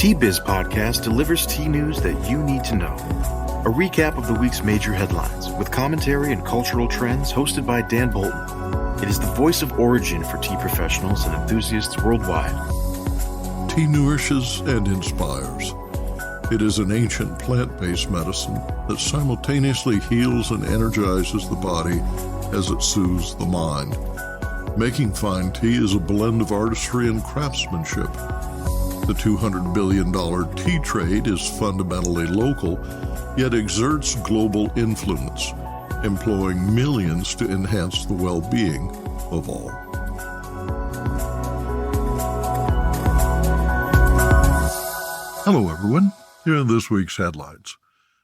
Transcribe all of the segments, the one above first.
Tea Biz Podcast delivers tea news that you need to know. A recap of the week's major headlines with commentary and cultural trends hosted by Dan Bolton. It is the voice of origin for tea professionals and enthusiasts worldwide. Tea nourishes and inspires. It is an ancient plant-based medicine that simultaneously heals and energizes the body as it soothes the mind. Making fine tea is a blend of artistry and craftsmanship. The $200 billion tea trade is fundamentally local, yet exerts global influence, employing millions to enhance the well-being of all. Hello, everyone. Here are this week's headlines.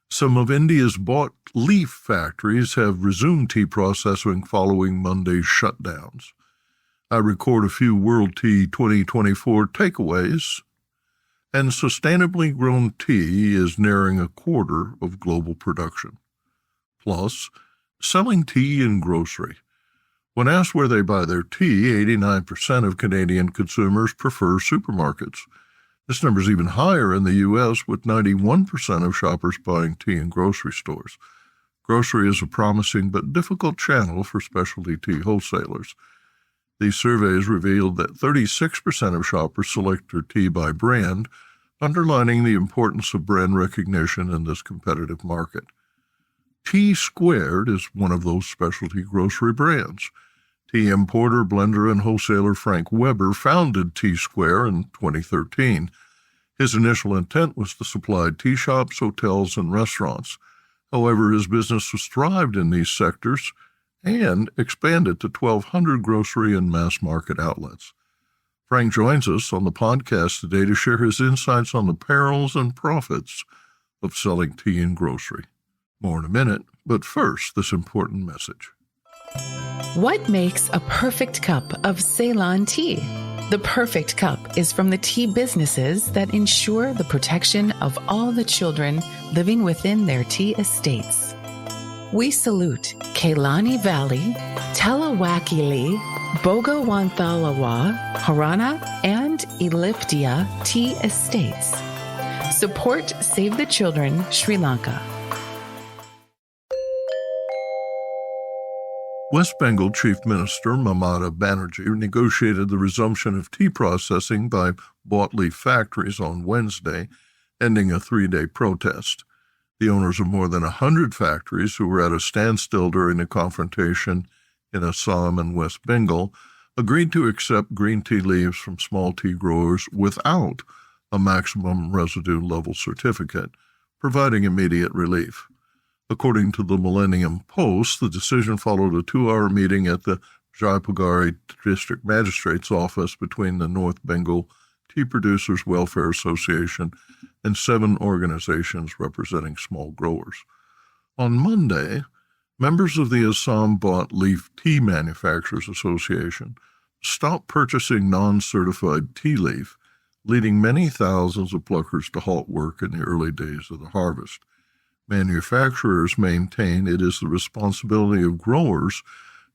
Some of India's bought leaf factories have resumed tea processing following Monday's shutdowns. I record a few World Tea 2024 takeaways, and sustainably grown tea is nearing a quarter of global production. Plus, selling tea in grocery. When asked where they buy their tea, 89% of Canadian consumers prefer supermarkets. This number is even higher in the U.S., with 91% of shoppers buying tea in grocery stores. Grocery is a promising but difficult channel for specialty tea wholesalers. These surveys revealed that 36% of shoppers select their tea by brand, underlining the importance of brand recognition in this competitive market. Tea Squared is one of those specialty grocery brands. Tea importer, blender, and wholesaler Frank Weber founded Tea Square in 2013. His initial intent was to supply tea shops, hotels, and restaurants. However, his business has thrived in these sectors and expanded to 1,200 grocery and mass market outlets. Frank joins us on the podcast today to share his insights on the perils and profits of selling tea in grocery. More in a minute, but first, this important message. What makes a perfect cup of Ceylon tea? The perfect cup is from the tea businesses that ensure the protection of all the children living within their tea estates. We salute Kailani Valley, Talawakili, Bogawanthalawa, Harana, and Elliptia tea estates. Support Save the Children, Sri Lanka. West Bengal Chief Minister Mamata Banerjee negotiated the resumption of tea processing by bought leaf factories on Wednesday, ending a 3-day protest. The owners of more than 100 factories, who were at a standstill during the confrontation in Assam and West Bengal, agreed to accept green tea leaves from small tea growers without a maximum residue level certificate, providing immediate relief. According to the Millennium Post, the decision followed a 2-hour meeting at the Jaipugari District Magistrate's office between the North Bengal Tea Producers Welfare Association and 7 organizations representing small growers. On Monday, members of the Assam Bought Leaf Tea Manufacturers Association stopped purchasing non-certified tea leaf, leading many thousands of pluckers to halt work in the early days of the harvest. Manufacturers maintain it is the responsibility of growers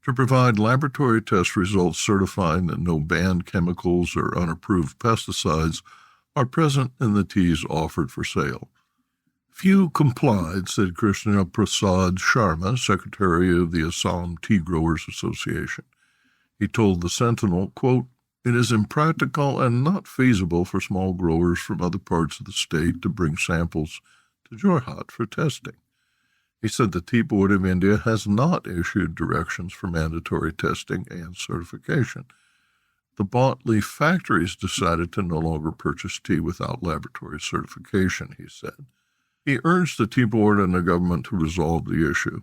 to provide laboratory test results certifying that no banned chemicals or unapproved pesticides are present in the teas offered for sale. Few complied, said Krishna Prasad Sharma, secretary of the Assam Tea Growers Association. He told the Sentinel, quote, "It is impractical and not feasible for small growers from other parts of the state to bring samples to Jorhat for testing." He said the Tea Board of India has not issued directions for mandatory testing and certification. The bought leaf factories decided to no longer purchase tea without laboratory certification, he said. He urged the Tea Board and the government to resolve the issue.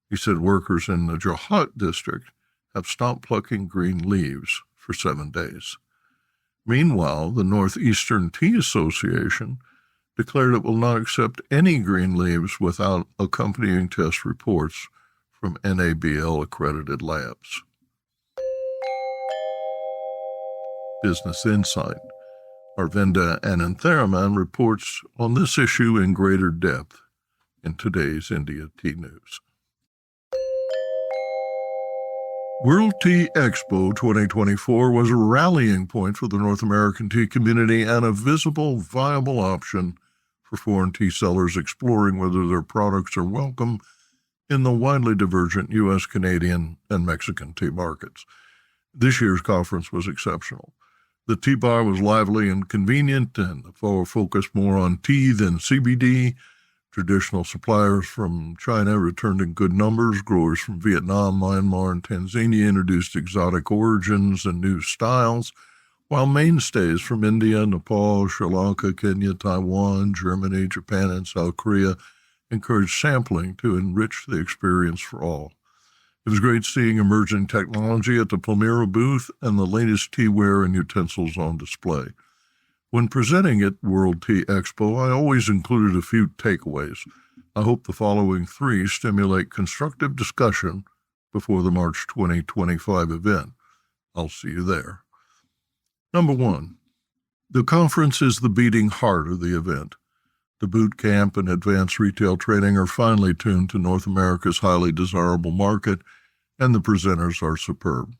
He said workers in the Jorhat district have stopped plucking green leaves for 7 days. Meanwhile, the Northeastern Tea Association declared it will not accept any green leaves without accompanying test reports from NABL-accredited labs. Business Insight. Arvinda Anantharaman reports on this issue in greater depth in today's India Tea News. World Tea Expo 2024 was a rallying point for the North American tea community and a visible, viable option for foreign tea sellers exploring whether their products are welcome in the widely divergent U.S., Canadian, and Mexican tea markets. This year's conference was exceptional. The tea bar was lively and convenient, and the floor focused more on tea than CBD. Traditional suppliers from China returned in good numbers. Growers from Vietnam, Myanmar, and Tanzania introduced exotic origins and new styles, while mainstays from India, Nepal, Sri Lanka, Kenya, Taiwan, Germany, Japan, and South Korea encouraged sampling to enrich the experience for all. It was great seeing emerging technology at the Palmyra booth and the latest teaware and utensils on display. When presenting at World Tea Expo, I always included a few takeaways. I hope the following 3 stimulate constructive discussion before the March 2025 event. I'll see you there. Number 1, the conference is the beating heart of the event. The boot camp and advanced retail training are finely tuned to North America's highly desirable market, and the presenters are superb.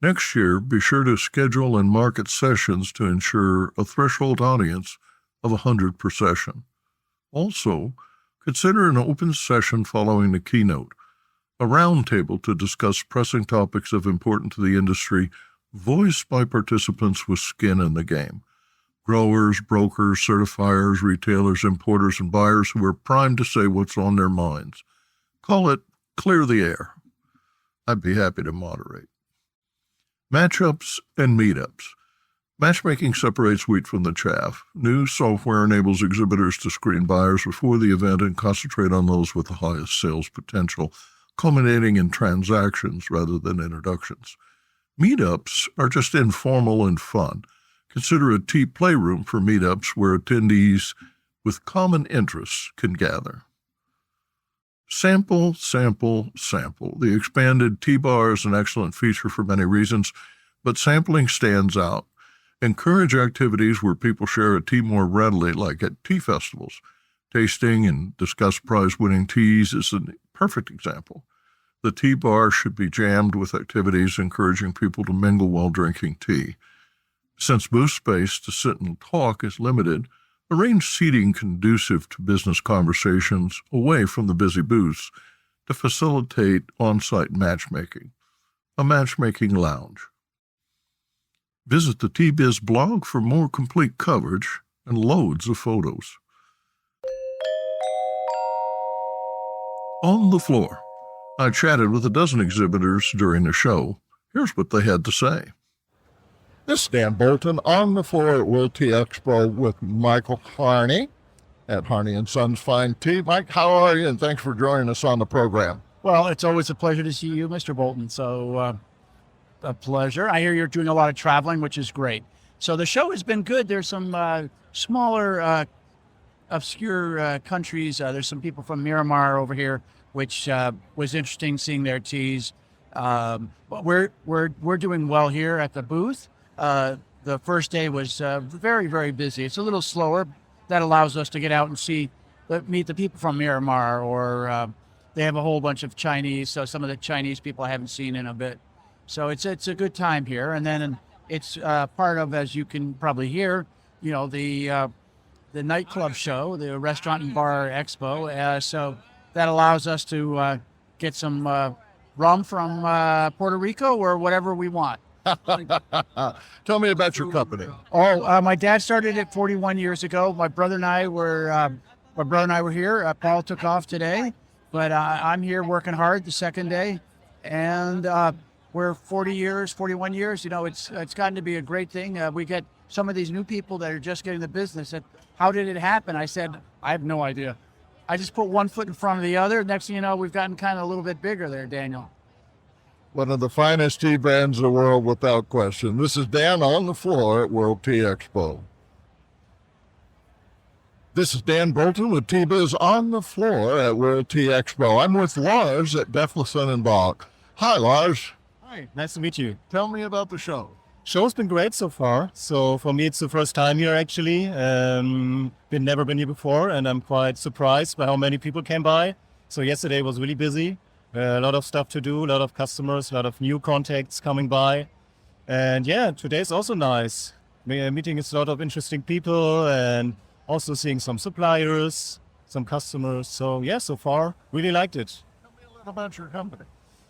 Next year, be sure to schedule and market sessions to ensure a threshold audience of 100 per session. Also, consider an open session following the keynote, a roundtable to discuss pressing topics of importance to the industry, voiced by participants with skin in the game. Growers, brokers, certifiers, retailers, importers, and buyers who are primed to say what's on their minds. Call it Clear the Air. I'd be happy to moderate. Matchups and meetups. Matchmaking separates wheat from the chaff. New software enables exhibitors to screen buyers before the event and concentrate on those with the highest sales potential, culminating in transactions rather than introductions. Meetups are just informal and fun. Consider a tea playroom for meetups where attendees with common interests can gather. Sample, sample, sample. The expanded tea bar is an excellent feature for many reasons, but sampling stands out. Encourage activities where people share a tea more readily, like at tea festivals. Tasting and discuss prize-winning teas is a perfect example. The tea bar should be jammed with activities encouraging people to mingle while drinking tea. Since booth space to sit and talk is limited, arrange seating conducive to business conversations away from the busy booths to facilitate on-site matchmaking. A matchmaking lounge. Visit the Tea Biz blog for more complete coverage and loads of photos. On the floor, I chatted with a dozen exhibitors during the show. Here's what they had to say. This is Dan Bolton on the floor at World Tea Expo with Michael Harney at Harney & Sons Fine Tea. Mike, how are you? And thanks for joining us on the program. Well, it's always a pleasure to see you, Mr. Bolton. So, a pleasure. I hear you're doing a lot of traveling, which is great. So the show has been good. There's some smaller, obscure countries. There's some people from Myanmar over here, which was interesting seeing their teas. But we're doing well here at the booth. The first day was very, very busy. It's a little slower. That allows us to get out and meet the people from Myanmar, or they have a whole bunch of Chinese. So some of the Chinese people I haven't seen in a bit. So it's a good time here. And then it's part of, as you can probably hear, the nightclub show, the Restaurant and Bar Expo. So that allows us to get some rum from Puerto Rico or whatever we want. Tell me about your company. My dad started it 41 years ago. My brother and I were here. Paul took off today, but I'm here working hard the second day, and we're 41 years. It's gotten to be a great thing. We get some of these new people that are just getting the business. How did it happen? I said, I have no idea. I just put one foot in front of the other. Next thing you know, we've gotten kind of a little bit bigger there, Daniel. One of the finest tea brands in the world, without question. This is Dan on the floor at World Tea Expo. This is Dan Bolton with Tea Biz on the floor at World Tea Expo. I'm with Lars at Defleson & Bach. Hi, Lars. Hi, nice to meet you. Tell me about the show. Show's been great so far. So for me, it's the first time here actually. Never been here before, and I'm quite surprised by how many people came by. So yesterday was really busy. A lot of stuff to do, a lot of customers, a lot of new contacts coming by. And yeah, today's also nice. Meeting a lot of interesting people and also seeing some suppliers, some customers. So yeah, so far, really liked it. Tell me a little about your company.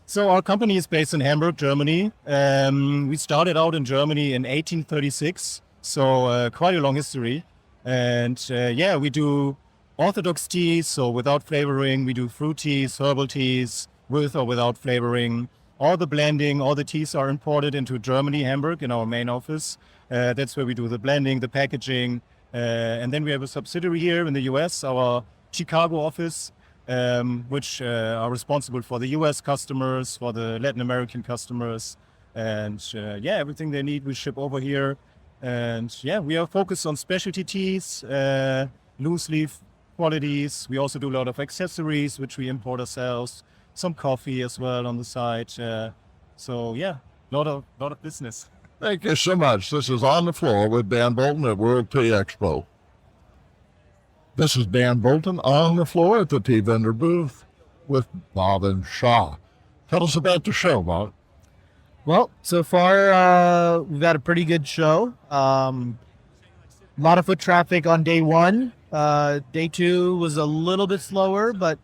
So our company is based in Hamburg, Germany. We started out in Germany in 1836, so quite a long history. And yeah, we do orthodox teas, so without flavoring. We do fruit teas, herbal teas, with or without flavoring. All the blending, all the teas are imported into Germany, Hamburg, in our main office. That's where we do the blending, the packaging. And then we have a subsidiary here in the US, our Chicago office, which are responsible for the US customers, for the Latin American customers. And yeah, everything they need, we ship over here. And yeah, we are focused on specialty teas, loose leaf qualities. We also do a lot of accessories, which we import ourselves. Some coffee as well on the side. So yeah, lot of business. Thank you so much. This is On the Floor with Dan Bolton at World Tea Expo. This is Dan Bolton on the floor at the tea vendor booth with Bob and Shaw. Tell us about the show, Bob. Well, so far we've had a pretty good show. A lot of foot traffic on day one. Day two was a little bit slower, but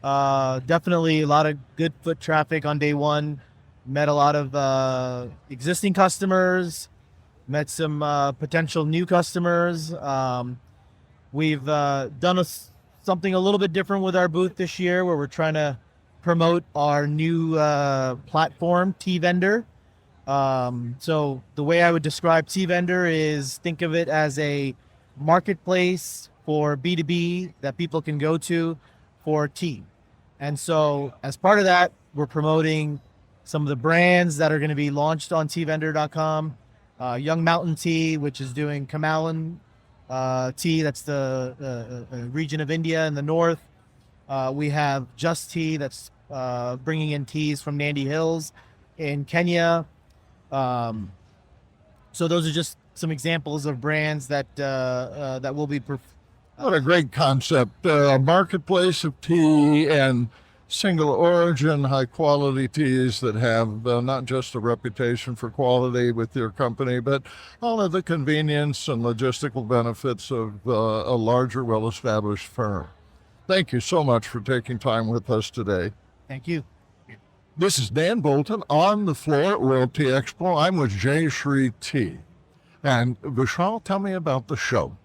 definitely a lot of good foot traffic on day one. Met a lot of existing customers, met some potential new customers. We've done something a little bit different with our booth this year, where we're trying to promote our new platform, Tea Vendor. So the way I would describe Tea Vendor is, think of it as a marketplace for B2B that people can go to for tea. And so as part of that, we're promoting some of the brands that are going to be launched on teavendor.com. Young Mountain Tea, which is doing Kamalan tea, that's the region of India in the north. We have Just Tea, that's bringing in teas from Nandi Hills in Kenya. So those are just some examples of brands that will be. What a great concept. A marketplace of tea and single origin, high quality teas that have not just a reputation for quality with your company, but all of the convenience and logistical benefits of a larger, well-established firm. Thank you so much for taking time with us today. Thank you. This is Dan Bolton on the floor at World Tea Expo. I'm with Jay Shri Tea. And Vishal, tell me about the show.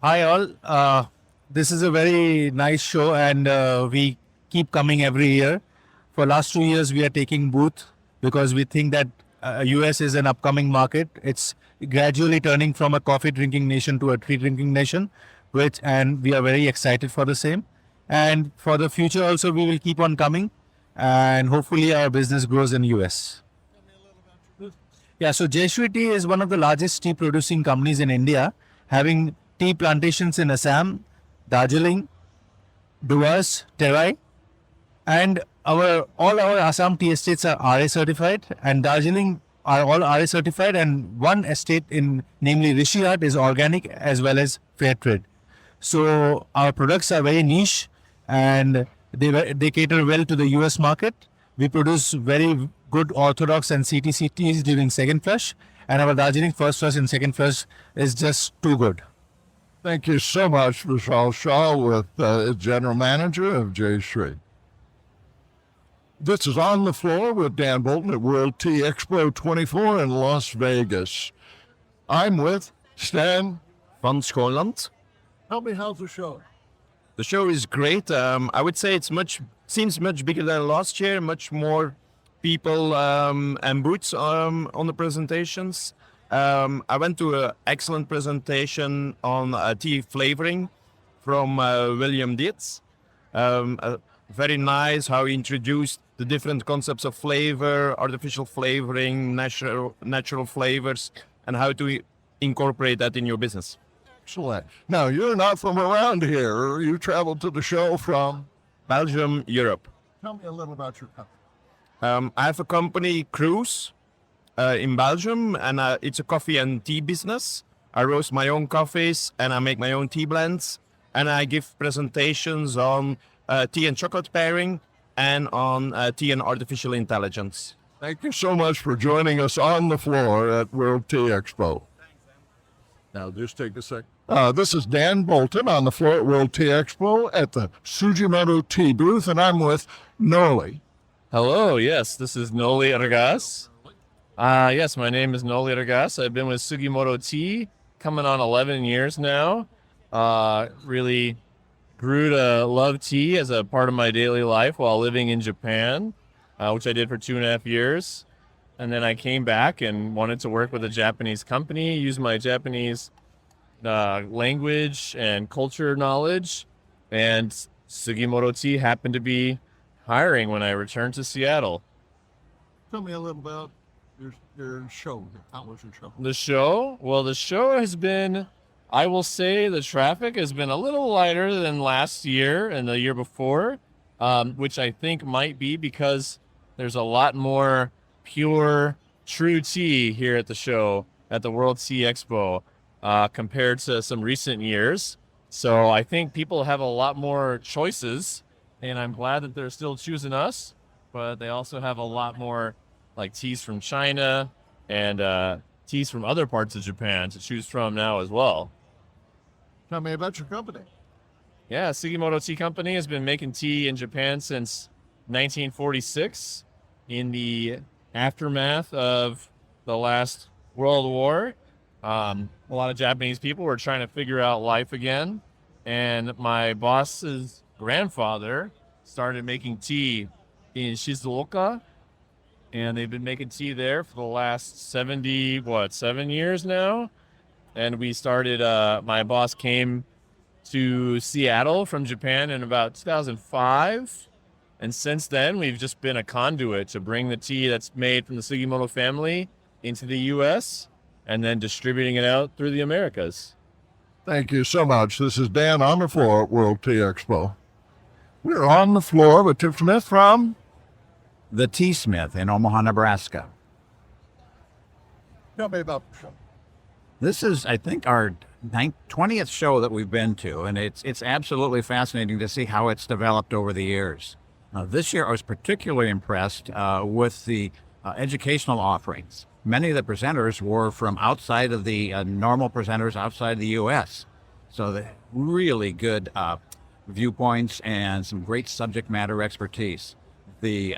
Hi all. This is a very nice show, and we keep coming every year. For last 2 years, we are taking booth because we think that US is an upcoming market. It's gradually turning from a coffee drinking nation to a tea drinking nation, and we are very excited for the same. And for the future also, we will keep on coming, and hopefully our business grows in US. Yeah, so Jayashree Tea is one of the largest tea producing companies in India, having tea plantations in Assam, Darjeeling, Duas, Terai, and all our Assam tea estates are RA certified, and Darjeeling are all RA certified, and one estate namely Rishi Art, is organic as well as fair trade. So our products are very niche, and they cater well to the US market. We produce very good orthodox and CTC teas during second flush, and our Darjeeling first flush and second flush is just too good. Thank you so much, Vishal Shah, with General Manager of Jay Shri. This is On the Floor with Dan Bolton at World Tea Expo 24 in Las Vegas. I'm with Stan van Schoonland. Tell me, how's the show? The show is great. I would say seems much bigger than last year. Much more people and booths on the presentations. I went to an excellent presentation on tea flavoring from William Dietz. Very nice how he introduced the different concepts of flavor, artificial flavoring, natural flavors, and how to incorporate that in your business. Excellent. Now, you're not from around here. You traveled to the show from Belgium, Europe. Tell me a little about your company. I have a company, Cruise, in Belgium, and it's a coffee and tea business. I roast my own coffees and I make my own tea blends, and I give presentations on tea and chocolate pairing and on tea and artificial intelligence. Thank you so much for joining us on the floor at World Tea Expo. Now, just take a sec. This is Dan Bolton on the floor at World Tea Expo at the Sugimoto Tea booth, and I'm with Noli. Hello, yes, this is Noli Ergas. Yes, my name is Noli Ergas. I've been with Sugimoto Tea coming on 11 years now. Really grew to love tea as a part of my daily life while living in Japan, which I did for 2.5 years. And then I came back and wanted to work with a Japanese company, use my Japanese language and culture knowledge. And Sugimoto Tea happened to be hiring when I returned to Seattle. Tell me a little about your show. How was your show? The show? Well, the show has been, I will say the traffic has been a little lighter than last year and the year before, which I think might be because there's a lot more pure, true tea here at the show, at the World Tea Expo, compared to some recent years. So I think people have a lot more choices, and I'm glad that they're still choosing us, but they also have a lot more like teas from China and teas from other parts of Japan to choose from now as well. Tell me about your company. Yeah, Sugimoto Tea Company has been making tea in Japan since 1946 in the aftermath of the last World War. A lot of Japanese people were trying to figure out life again, and my boss's grandfather started making tea in Shizuoka, and they've been making tea there for the last 7 years now. And we started, my boss came to Seattle from Japan in about 2005. And since then, we've just been a conduit to bring the tea that's made from the Sugimoto family into the U.S. and then distributing it out through the Americas. Thank you so much. This is Dan on the floor at World Tea Expo. We're on the floor with Tiff Smith from The Tea Smith in Omaha, Nebraska. Tell me about the show. This is, I think, our 20th show that we've been to, and it's absolutely fascinating to see how it's developed over the years. This year, I was particularly impressed with the educational offerings. Many of the presenters were from outside of the normal presenters outside the U.S. So the really good viewpoints and some great subject matter expertise. The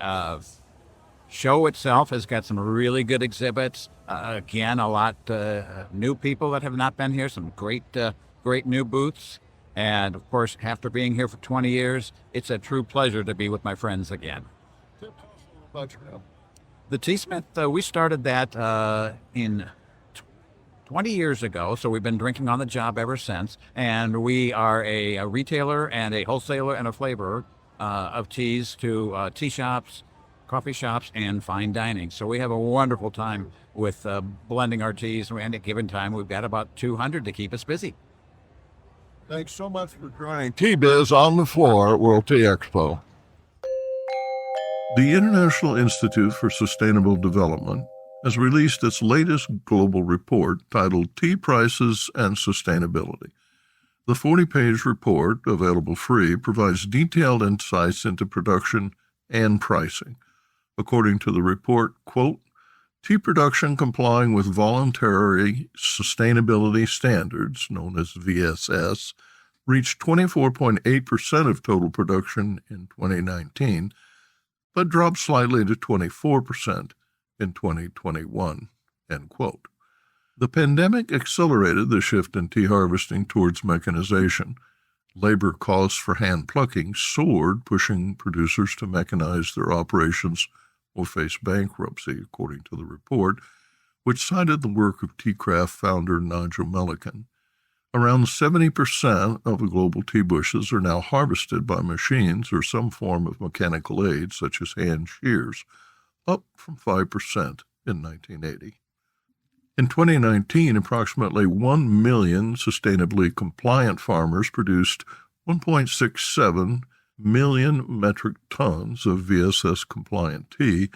show itself has got some really good exhibits. Again, a lot new people that have not been here, some great new booths. And of course, after being here for 20 years, it's a true pleasure to be with my friends again. The Tea Smith, we started that in 20 years ago, so we've been drinking on the job ever since. And we are a retailer and a wholesaler and a flavorer of teas to tea shops, coffee shops, and fine dining. So we have a wonderful time with blending our teas. And at a given time, we've got about 200 to keep us busy. Thanks so much for joining T-Biz on the floor at World Tea Expo. The International Institute for Sustainable Development has released its latest global report titled Tea Prices and Sustainability. The 40-page report, available free, provides detailed insights into production and pricing. According to the report, quote, tea production complying with voluntary sustainability standards, known as VSS, reached 24.8% of total production in 2019, but dropped slightly to 24% in 2021, end quote. The pandemic accelerated the shift in tea harvesting towards mechanization. Labor costs for hand plucking soared, pushing producers to mechanize their operations or face bankruptcy, according to the report, which cited the work of tea craft founder Nigel Milliken. Around 70% of the global tea bushes are now harvested by machines or some form of mechanical aid, such as hand shears, up from 5% in 1980. In 2019, approximately 1 million sustainably compliant farmers produced 1.67 million metric tons of VSS-compliant tea,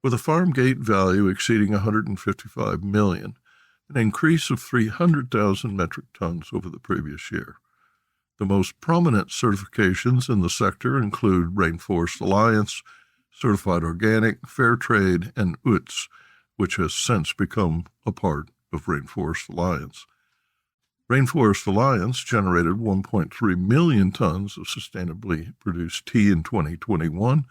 with a farm gate value exceeding $155 million, an increase of 300,000 metric tons over the previous year. The most prominent certifications in the sector include Rainforest Alliance, Certified Organic, Fair Trade, and UTZ, which has since become a part of Rainforest Alliance. Rainforest Alliance generated 1.3 million tons of sustainably produced tea in 2021,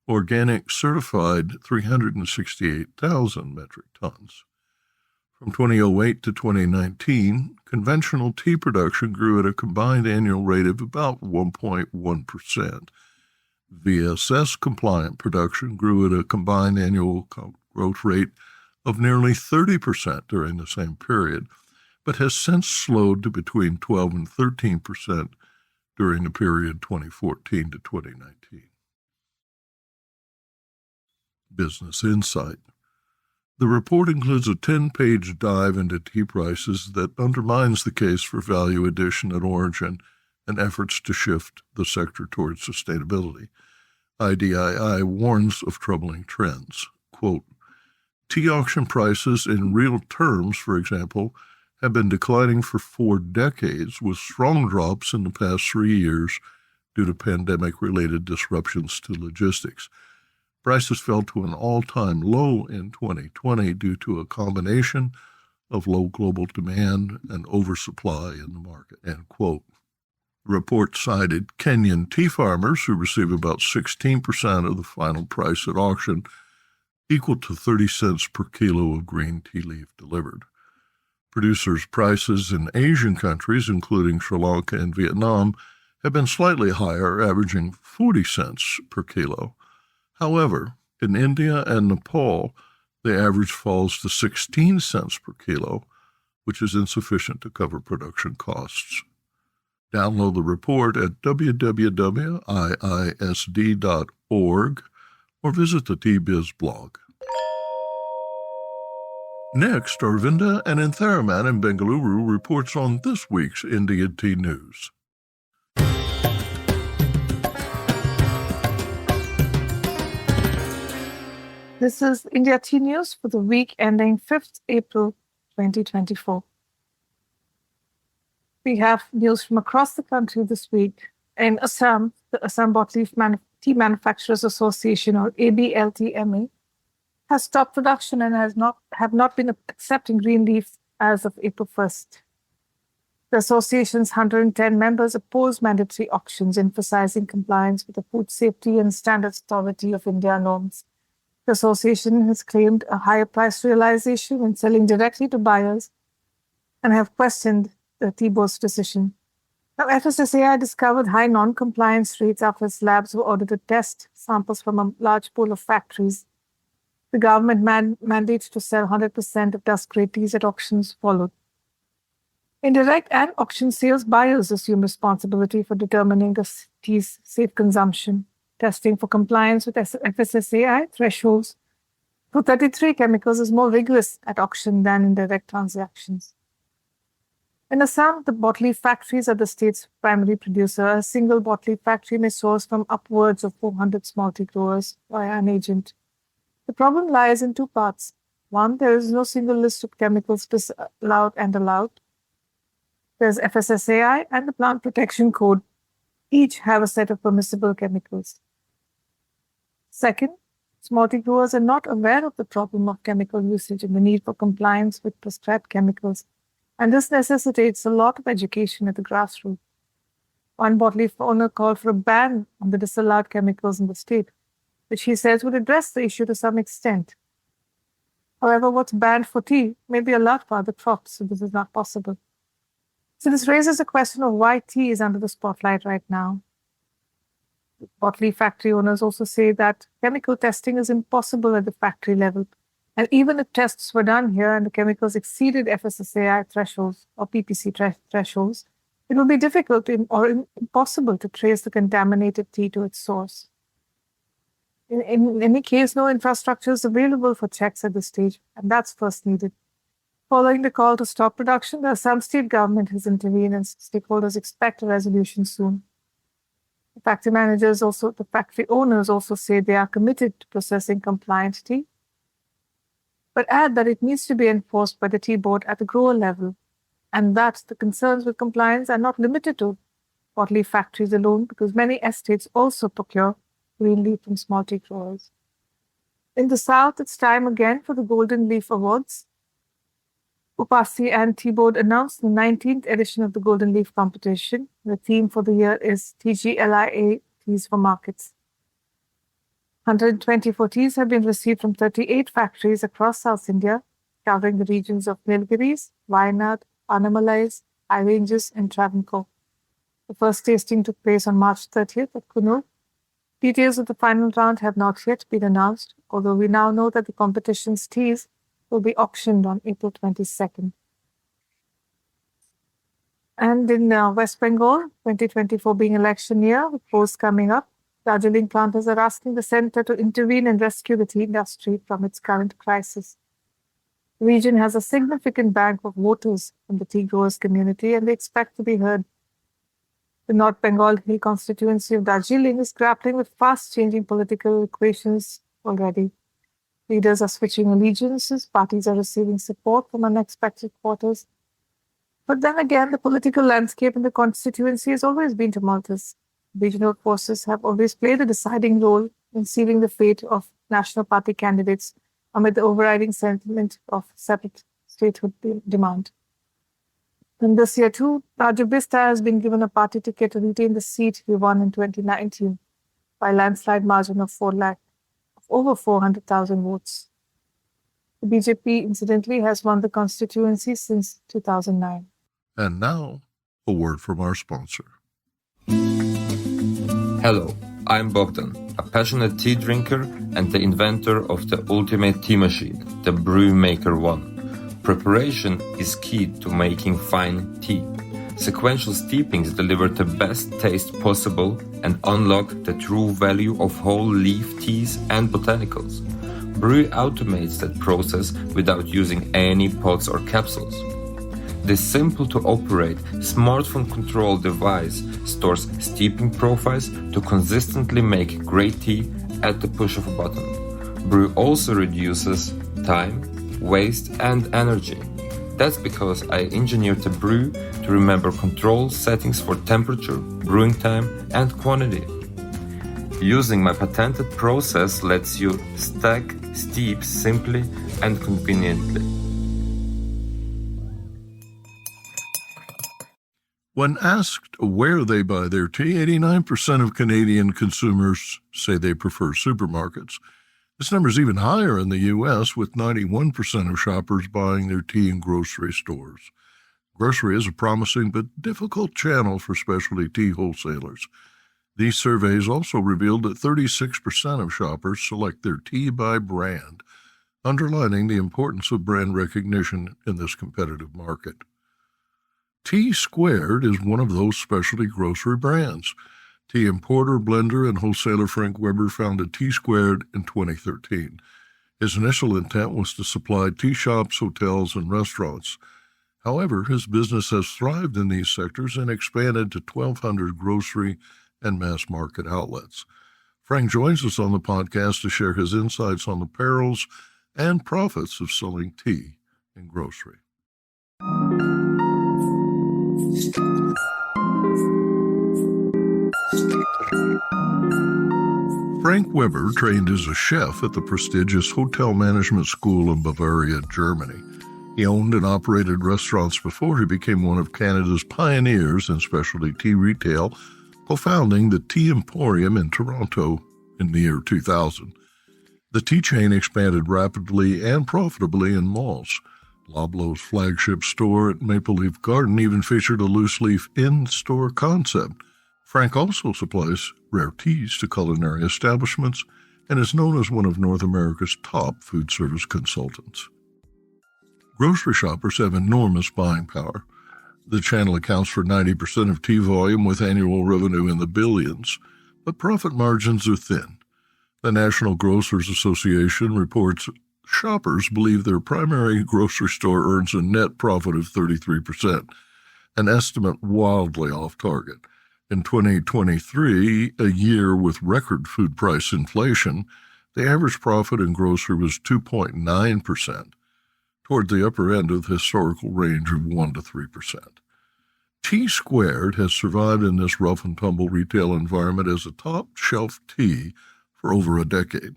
organic certified 368,000 metric tons. From 2008 to 2019, conventional tea production grew at a combined annual rate of about 1.1%. VSS-compliant production grew at a combined annual growth rate of nearly 30% during the same period, but has since slowed to between 12 and 13% during the period 2014 to 2019. Business Insight. The report includes a 10-page dive into tea prices that undermines the case for value addition at origin and efforts to shift the sector towards sustainability. IDII warns of troubling trends. Quote, tea auction prices in real terms, for example, have been declining for 4 decades, with strong drops in the past 3 years due to pandemic-related disruptions to logistics. Prices fell to an all-time low in 2020 due to a combination of low global demand and oversupply in the market, end quote. The report cited Kenyan tea farmers who receive about 16% of the final price at auction, equal to 30 cents per kilo of green tea leaf delivered. Producers' prices in Asian countries, including Sri Lanka and Vietnam, have been slightly higher, averaging 40 cents per kilo. However, in India and Nepal, the average falls to 16 cents per kilo, which is insufficient to cover production costs. Download the report at www.iisd.org or visit the TBiz blog. Next, Arvinda and Antharaman in Bengaluru reports on this week's India Tea News. This is India Tea News for the week ending 5th April 2024. We have news from across the country this week. In Assam, the Assam Bottle Tea Manufacturers Association, or ABLTMA, has stopped production and have not been accepting green leaf as of April 1st. The association's 110 members oppose mandatory auctions, emphasizing compliance with the Food Safety and Standards Authority of India norms. The association has claimed a higher price realization when selling directly to buyers and have questioned the tea board's decision. Now, FSSAI discovered high non-compliance rates after its labs were ordered to test samples from a large pool of factories. The government mandate to sell 100% of dust-grade teas at auctions followed. In direct and auction sales, buyers assume responsibility for determining the tea's safe consumption. Testing for compliance with FSSAI thresholds for 33 chemicals is more rigorous at auction than in direct transactions. In Assam, the bottle leaf factories are the state's primary producer. A single bottle leaf factory may source from upwards of 400 small tea growers via an agent. The problem lies in 2 parts. One, there is no single list of chemicals disallowed and allowed. There's FSSAI and the Plant Protection Code. Each have a set of permissible chemicals. Second, small tea growers are not aware of the problem of chemical usage and the need for compliance with prescribed chemicals, and this necessitates a lot of education at the grassroots. One bottle leaf owner called for a ban on the disallowed chemicals in the state, which he says would address the issue to some extent. However, what's banned for tea may be allowed for other crops, so this is not possible. So this raises a question of why tea is under the spotlight right now. Bottle leaf factory owners also say that chemical testing is impossible at the factory level, and even if tests were done here and the chemicals exceeded FSSAI thresholds or PPC thresholds, it would be difficult or impossible to trace the contaminated tea to its source. In any case, no infrastructure is available for checks at this stage, and that's first needed. Following the call to stop production, the Assam state government has intervened and stakeholders expect a resolution soon. The factory owners also say they are committed to processing compliant tea, but add that it needs to be enforced by the tea board at the grower level, and that the concerns with compliance are not limited to bottling factories alone because many estates also procure green leaf from small tea growers. In the South, it's time again for the Golden Leaf Awards. Upasi and Tea Board announced the 19th edition of the Golden Leaf competition. The theme for the year is TGLIA, Teas for Markets. 124 teas have been received from 38 factories across South India, covering the regions of Nilgiris, Wayanad, Anamalais, High Ranges, and Travancore. The first tasting took place on March 30th at Kunur. Details of the final round have not yet been announced, although we now know that the competition's teas will be auctioned on April 22nd. And in West Bengal, 2024 being election year, with polls coming up, Darjeeling planters are asking the centre to intervene and rescue the tea industry from its current crisis. The region has a significant bank of voters from the tea growers community, and they expect to be heard. The North Bengal Hill constituency of Darjeeling is grappling with fast-changing political equations already. Leaders are switching allegiances, parties are receiving support from unexpected quarters. But then again, the political landscape in the constituency has always been tumultuous. Regional forces have always played a deciding role in sealing the fate of National Party candidates amid the overriding sentiment of separate statehood demand. And this year too, Raju Bista has been given a party ticket to retain the seat he won in 2019 by a landslide margin of over 400,000 votes. The BJP, incidentally, has won the constituency since 2009. And now, a word from our sponsor. Hello, I'm Bogdan, a passionate tea drinker and the inventor of the ultimate tea machine, the Brew Maker One. Preparation is key to making fine tea. Sequential steepings deliver the best taste possible and unlock the true value of whole leaf teas and botanicals. Brew automates that process without using any pots or capsules. This simple-to-operate, smartphone-controlled device stores steeping profiles to consistently make great tea at the push of a button. Brew also reduces time, waste, and energy. That's because I engineered the brew to remember control settings for temperature, brewing time, and quantity. Using my patented process lets you stack steep simply and conveniently. When asked where they buy their tea, 89% of Canadian consumers say they prefer supermarkets. This number is even higher in the U.S., with 91% of shoppers buying their tea in grocery stores. Grocery is a promising but difficult channel for specialty tea wholesalers. These surveys also revealed that 36% of shoppers select their tea by brand, underlining the importance of brand recognition in this competitive market. Tea Squared is one of those specialty grocery brands. Tea importer, blender, and wholesaler Frank Weber founded Tea Squared in 2013. His initial intent was to supply tea shops, hotels, and restaurants. However, his business has thrived in these sectors and expanded to 1,200 grocery and mass market outlets. Frank joins us on the podcast to share his insights on the perils and profits of selling tea in grocery. Frank Weber trained as a chef at the prestigious Hotel Management School in Bavaria, Germany. He owned and operated restaurants before he became one of Canada's pioneers in specialty tea retail, co-founding the Tea Emporium in Toronto in the year 2000. The tea chain expanded rapidly and profitably in malls. Loblaws' flagship store at Maple Leaf Garden even featured a loose-leaf in-store concept. Frank also supplies rare teas to culinary establishments and is known as one of North America's top food service consultants. Grocery shoppers have enormous buying power. The channel accounts for 90% of tea volume with annual revenue in the billions, but profit margins are thin. The National Grocers Association reports shoppers believe their primary grocery store earns a net profit of 33%, an estimate wildly off target. In 2023, a year with record food price inflation, the average profit in grocery was 2.9%, toward the upper end of the historical range of 1 to 3%. T Squared has survived in this rough and tumble retail environment as a top shelf tea for over a decade.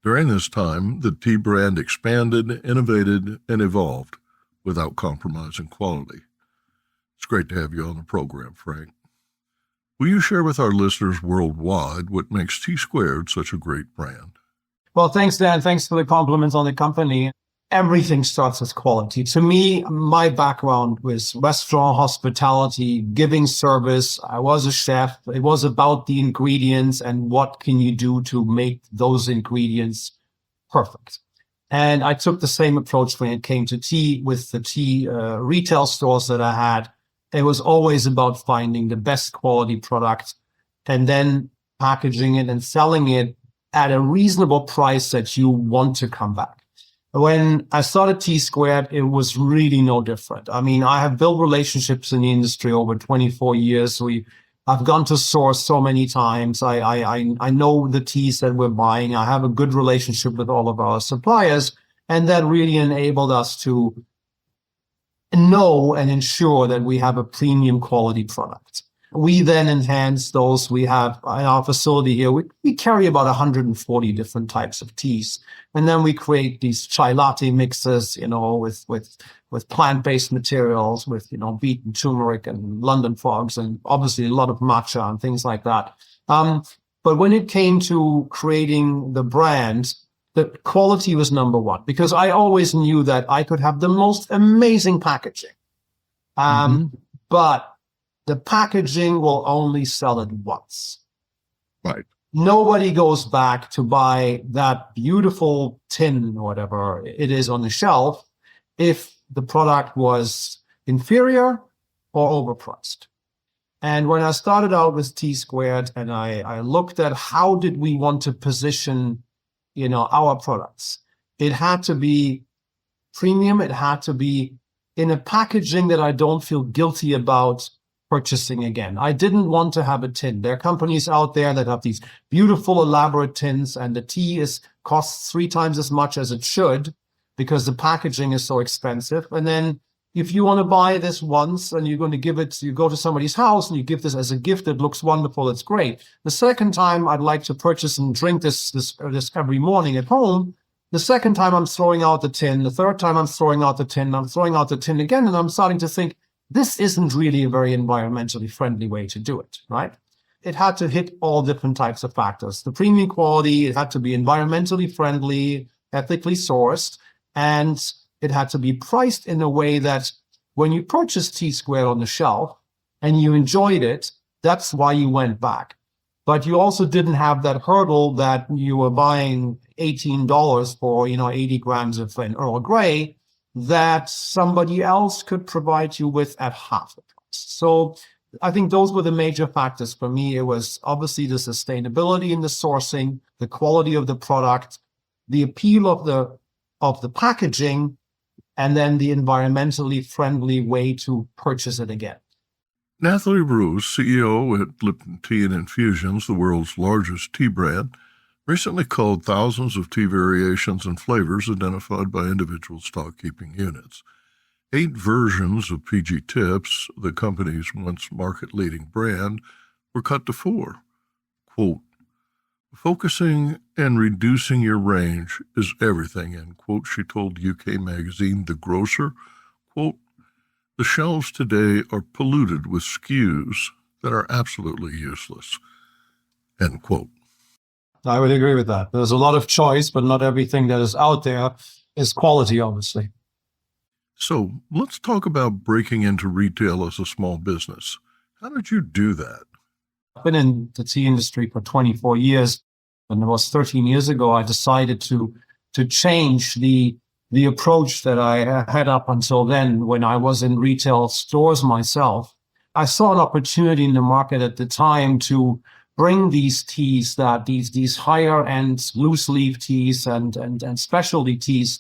During this time, the tea brand expanded, innovated, and evolved without compromising quality. It's great to have you on the program, Frank. Will you share with our listeners worldwide what makes T Squared such a great brand? Well, thanks, Dan. Thanks for the compliments on the company. Everything starts with quality. To me, my background was restaurant hospitality, giving service. I was a chef. It was about the ingredients and what can you do to make those ingredients perfect. And I took the same approach when it came to tea with the tea retail stores that I had. It was always about finding the best quality product and then packaging it and selling it at a reasonable price that you want to come back. When I started T Squared, it was really no different. I mean, I have built relationships in the industry over 24 years. I've gone to source so many times. I know the teas that we're buying. I have a good relationship with all of our suppliers, and that really enabled us to know and ensure that we have a premium quality product. We then enhance those. We have in our facility here, we carry about 140 different types of teas. And then we create these chai latte mixes, with plant-based materials, with, beaten turmeric and London fogs, and obviously a lot of matcha and things like that. But when it came to creating the brand, the quality was number one, because I always knew that I could have the most amazing packaging. But the packaging will only sell it once. Right. Nobody goes back to buy that beautiful tin or whatever it is on the shelf if the product was inferior or overpriced. And when I started out with T Squared and I looked at how did we want to position, our products, it had to be premium. It had to be in a packaging that I don't feel guilty about purchasing again. I didn't want to have a tin. There are companies out there that have these beautiful, elaborate tins, and the tea costs 3 times as much as it should because the packaging is so expensive. And then if you want to buy this once and you're going to give it, you go to somebody's house and you give this as a gift, it looks wonderful, it's great. The second time I'd like to purchase and drink this every morning at home, the second time I'm throwing out the tin, the third time I'm throwing out the tin, I'm throwing out the tin again, and I'm starting to think, this isn't really a very environmentally friendly way to do it, right? It had to hit all different types of factors. The premium quality, it had to be environmentally friendly, ethically sourced, and it had to be priced in a way that when you purchased T Squared on the shelf and you enjoyed it, that's why you went back. But you also didn't have that hurdle that you were buying $18 for, 80 grams of an Earl Grey that somebody else could provide you with at half the price. So I think those were the major factors for me. It was obviously the sustainability in the sourcing, the quality of the product, the appeal of the packaging, and then the environmentally friendly way to purchase it again. Nathalie Bruce, CEO at Lipton Tea and Infusions, the world's largest tea brand, recently culled thousands of tea variations and flavors identified by individual stock-keeping units. 8 versions of PG Tips, the company's once market-leading brand, were cut to 4. Quote, focusing and reducing your range is everything, end quote, she told UK magazine The Grocer. Quote, the shelves today are polluted with SKUs that are absolutely useless, end quote. I would agree with that. There's a lot of choice, but not everything that is out there is quality, obviously. So let's talk about breaking into retail as a small business. How did you do that? I've been in the tea industry for 24 years, and it was 13 years ago I decided to change the approach that I had up until then when I was in retail stores myself. I saw an opportunity in the market at the time to bring these teas, these higher end loose leaf teas and specialty teas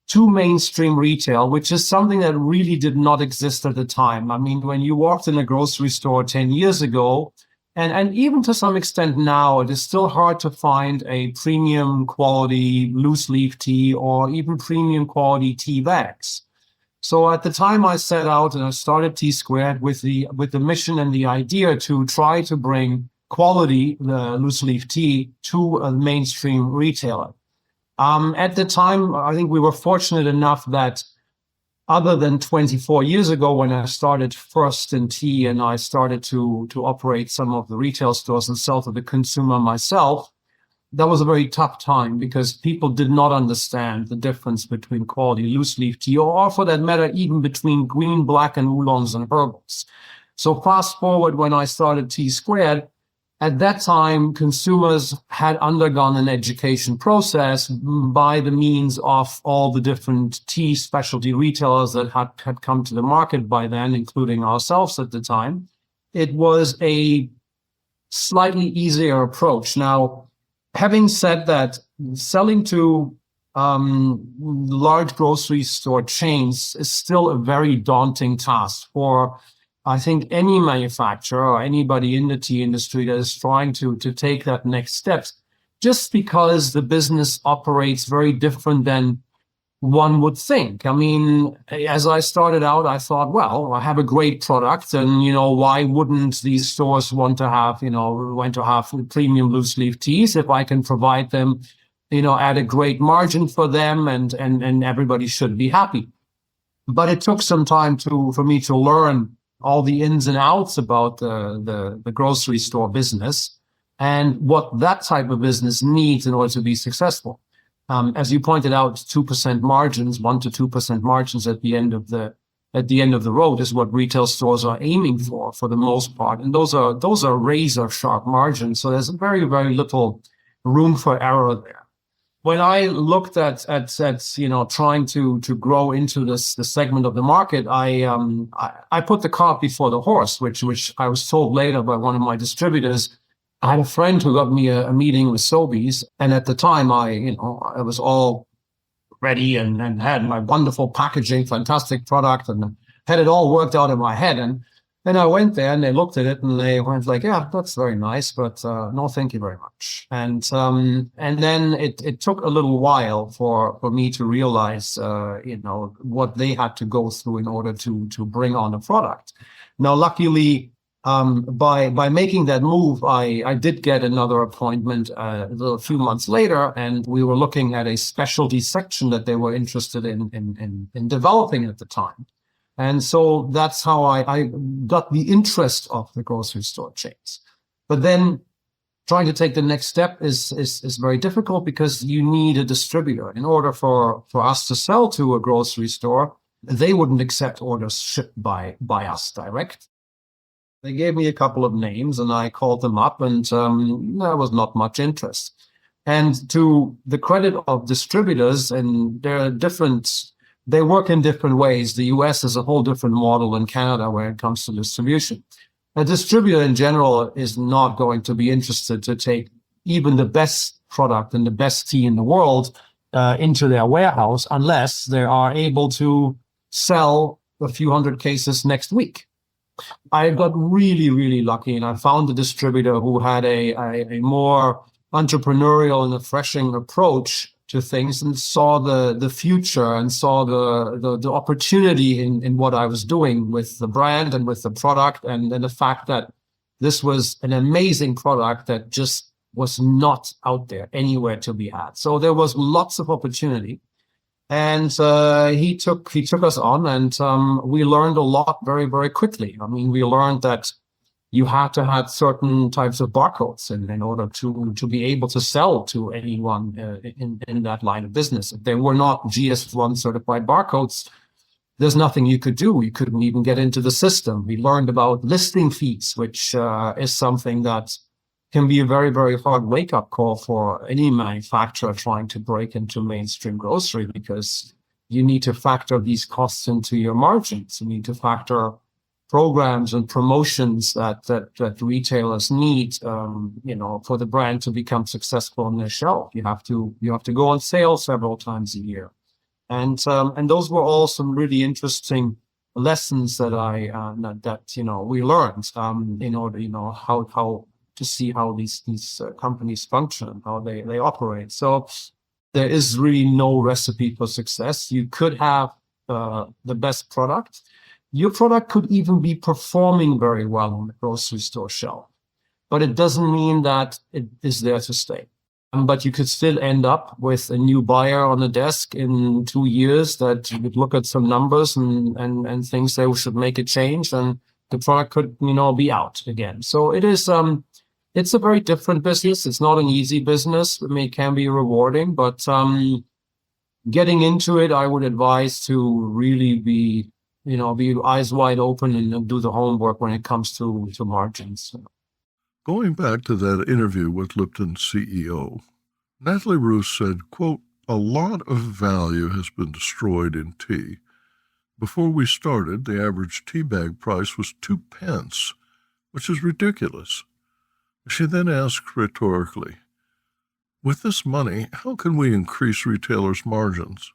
to mainstream retail, which is something that really did not exist at the time. I mean, when you walked in a grocery store 10 years ago, and even to some extent now, it is still hard to find a premium quality loose leaf tea or even premium quality tea bags. So at the time I set out and I started T Squared with the mission and the idea to try to bring quality loose leaf tea to a mainstream retailer. At the time, I think we were fortunate enough that other than 24 years ago when I started first in tea and I started to operate some of the retail stores and sell to the consumer myself, that was a very tough time because people did not understand the difference between quality loose leaf tea or for that matter, even between green, black, and oolongs and herbals. So fast forward when I started T Squared, at that time, consumers had undergone an education process by the means of all the different tea specialty retailers that had come to the market by then, including ourselves at the time. It was a slightly easier approach. Now, having said that, selling to large grocery store chains is still a very daunting task for, I think, any manufacturer or anybody in the tea industry that is trying to take that next step, just because the business operates very different than one would think. I mean, as I started out, I thought, well, I have a great product and, why wouldn't these stores want to have premium loose leaf teas if I can provide them, at a great margin for them and everybody should be happy. But it took some time for me to learn all the ins and outs about the grocery store business and what that type of business needs in order to be successful. As you pointed out, 2% margins, 1 to 2% margins at the end of the road is what retail stores are aiming for the most part, and those are razor sharp margins. So there's very, very little room for error there. When I looked at trying to grow into the segment of the market, I put the cart before the horse, which I was told later by one of my distributors. I had a friend who got me a meeting with Sobeys, and at the time I was all ready and had my wonderful packaging, fantastic product, and had it all worked out in my head. And then I went there and they looked at it and they went like, yeah, that's very nice, but no, thank you very much. And then it took a little while for me to realize, what they had to go through in order to bring on a product. Now, luckily, by making that move, I did get another appointment a few months later, and we were looking at a specialty section that they were interested in developing at the time. And so that's how I got the interest of the grocery store chains. But then trying to take the next step is very difficult because you need a distributor. In order for us to sell to a grocery store, they wouldn't accept orders shipped by us direct. They gave me a couple of names and I called them up, and there was not much interest. And to the credit of distributors, and they work in different ways. The US is a whole different model than Canada when it comes to distribution. A distributor in general is not going to be interested to take even the best product and the best tea in the world into their warehouse unless they are able to sell a few hundred cases next week. I got really, really lucky, and I found a distributor who had a more entrepreneurial and refreshing approach to things and saw the future and saw the opportunity in what I was doing with the brand and with the product and the fact that this was an amazing product that just was not out there anywhere to be had. So there was lots of opportunity. And he took us on, and we learned a lot very, very quickly. I mean, we learned that you have to have certain types of barcodes in order to be able to sell to anyone in that line of business. If they were not GS1 certified barcodes, there's nothing you could do. You couldn't even get into the system. We learned about listing fees, which is something that can be a very, very hard wake-up call for any manufacturer trying to break into mainstream grocery, because you need to factor these costs into your margins. You need to factor programs and promotions that retailers need, for the brand to become successful on their shelf. You have to go on sale several times a year, and those were all some really interesting lessons that we learned in order, how to see how these companies function, how they operate. So there is really no recipe for success. You could have the best product. Your product could even be performing very well on the grocery store shelf, but it doesn't mean that it is there to stay. But you could still end up with a new buyer on the desk in 2 years that would look at some numbers and thinks they should make a change, and the product could, be out again. So it is, it's a very different business. It's not an easy business. I mean, it can be rewarding, but getting into it, I would advise to really be eyes wide open and do the homework when it comes to margins. Going back to that interview with Lipton's CEO, Natalie Roos said, quote, "A lot of value has been destroyed in tea. Before we started, the average tea bag price was 2 pence, which is ridiculous." She then asked rhetorically, "With this money, how can we increase retailers' margins?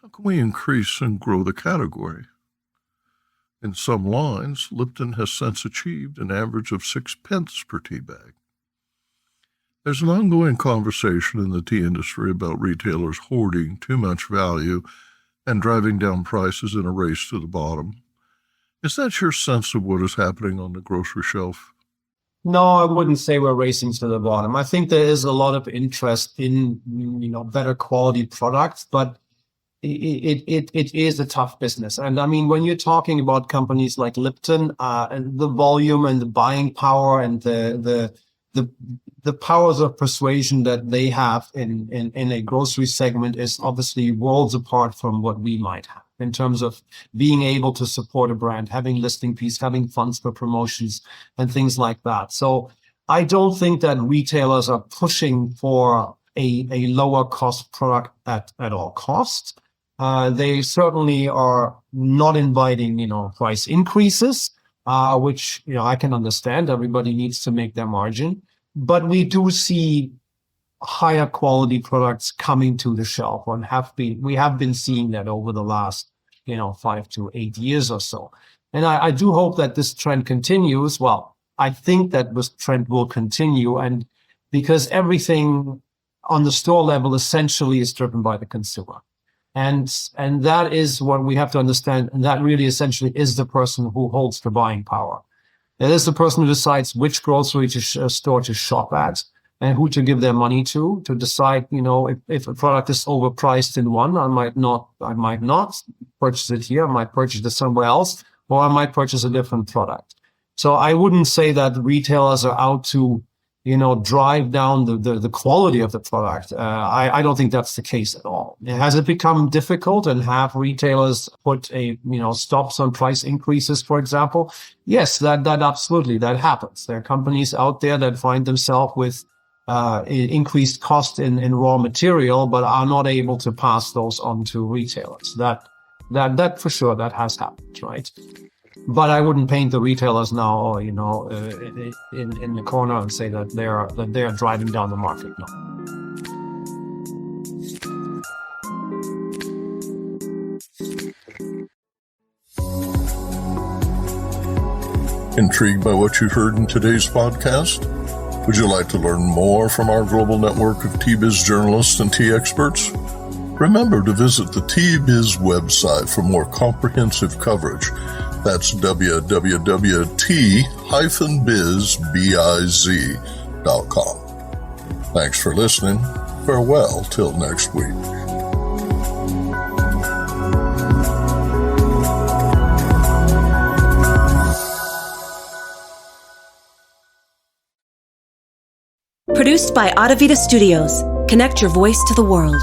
How can we increase and grow the category?" In some lines, Lipton has since achieved an average of 6 pence per tea bag. There's an ongoing conversation in the tea industry about retailers hoarding too much value and driving down prices in a race to the bottom. Is that your sense of what is happening on the grocery shelf? No, I wouldn't say we're racing to the bottom. I think there is a lot of interest in, better quality products, but it is a tough business. And I mean, when you're talking about companies like Lipton, and the volume and the buying power and the powers of persuasion that they have in a grocery segment is obviously worlds apart from what we might have in terms of being able to support a brand, having listing fees, having funds for promotions and things like that. So I don't think that retailers are pushing for a lower cost product at all costs. They certainly are not inviting, price increases, which, I can understand. Everybody needs to make their margin. But we do see higher quality products coming to the shelf and we have been seeing that over the last, 5 to 8 years or so. And I do hope that this trend continues. Well, I think that this trend will continue, and because everything on the store level essentially is driven by the consumer. And that is what we have to understand. And that really essentially is the person who holds the buying power. It is the person who decides which grocery store to shop at and who to give their money to decide, if a product is overpriced in one, I might not purchase it here. I might purchase it somewhere else, or I might purchase a different product. So I wouldn't say that retailers are out to, drive down the quality of the product. I don't think that's the case at all. Has it become difficult and have retailers put stops on price increases, for example? Yes, that absolutely, that happens. There are companies out there that find themselves with increased cost in raw material, but are not able to pass those on to retailers. That for sure, that has happened, right? But I wouldn't paint the retailers now, in the corner and say that they are driving down the market. No. Intrigued by what you heard in today's podcast? Would you like to learn more from our global network of Tea-Biz journalists and tea experts? Remember to visit the Tea-Biz website for more comprehensive coverage. That's www.t-biz.com. Thanks for listening. Farewell till next week. Produced by Adavita Studios. Connect your voice to the world.